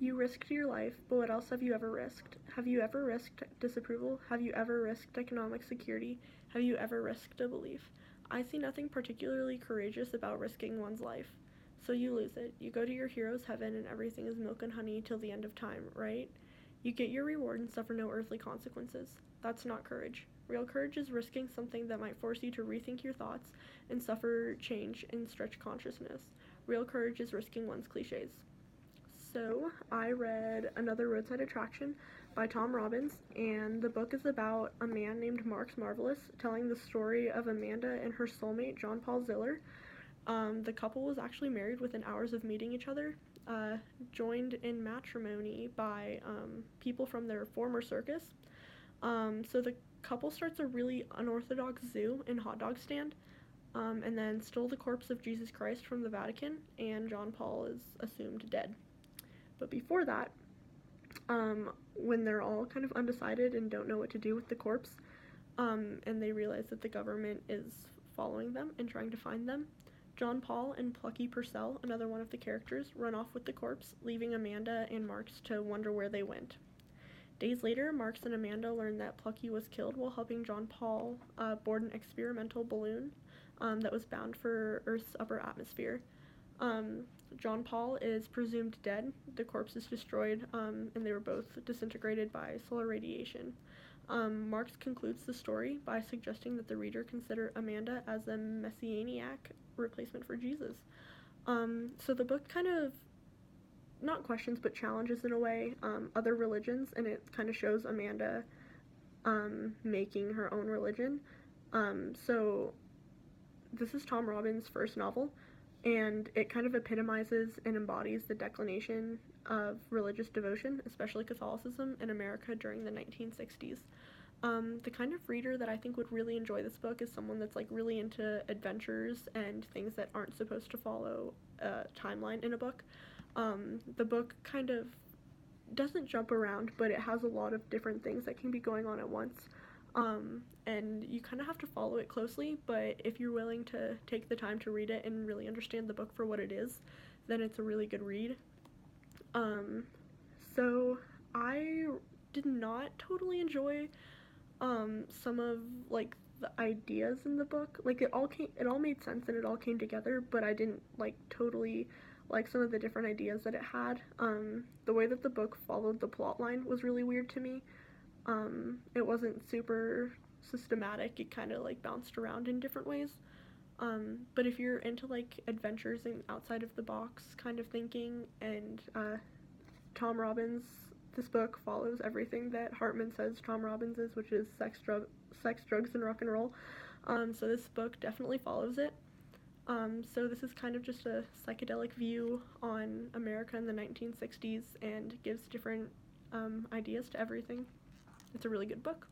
You risked your life, but what else have you ever risked? Have you ever risked disapproval? Have you ever risked economic security? Have you ever risked a belief? I see nothing particularly courageous about risking one's life. So you lose it. You go to your hero's heaven and everything is milk and honey till the end of time, right? You get your reward and suffer no earthly consequences. That's not courage. Real courage is risking something that might force you to rethink your thoughts and suffer change and stretch consciousness. Real courage is risking one's cliches. So, I read Another Roadside Attraction by Tom Robbins, and the book is about a man named Marx Marvelous telling the story of Amanda and her soulmate, John Paul Ziller. The couple was actually married within hours of meeting each other, joined in matrimony by people from their former circus. So the couple starts a really unorthodox zoo and hot dog stand, and then stole the corpse of Jesus Christ from the Vatican, and John Paul is assumed dead. But before that, when they're all kind of undecided and don't know what to do with the corpse, and they realize that the government is following them and trying to find them, John Paul and Plucky Purcell, another one of the characters, run off with the corpse, leaving Amanda and Marx to wonder where they went. Days later, Marx and Amanda learn that Plucky was killed while helping John Paul board an experimental balloon that was bound for Earth's upper atmosphere. John Paul is presumed dead. The corpse is destroyed, and they were both disintegrated by solar radiation. Marx concludes the story by suggesting that the reader consider Amanda as a messianic replacement for Jesus. So the book kind of, not questions, but challenges in a way, other religions, and it kind of shows Amanda making her own religion. So this is Tom Robbins' first novel, and it kind of epitomizes and embodies the declination of religious devotion, especially Catholicism, in America during the 1960s. The kind of reader that I think would really enjoy this book is someone that's like really into adventures and things that aren't supposed to follow a timeline in a book. The book kind of doesn't jump around, but it has a lot of different things that can be going on at once. And you kind of have to follow it closely, but if you're willing to take the time to read it and really understand the book for what it is, then it's a really good read. So I did not totally enjoy some of like the ideas in the book. Like it all made sense and it all came together, but I didn't like totally like some of the different ideas that it had. The way that the book followed the plot line was really weird to me. It wasn't super systematic. It kind of like bounced around in different ways. But if you're into like adventures and outside of the box kind of thinking, and Tom Robbins, this book follows everything that Hartman says Tom Robbins is, which is sex, drugs, and rock and roll. So this book definitely follows it. So this is kind of just a psychedelic view on America in the 1960s and gives different ideas to everything. It's a really good book.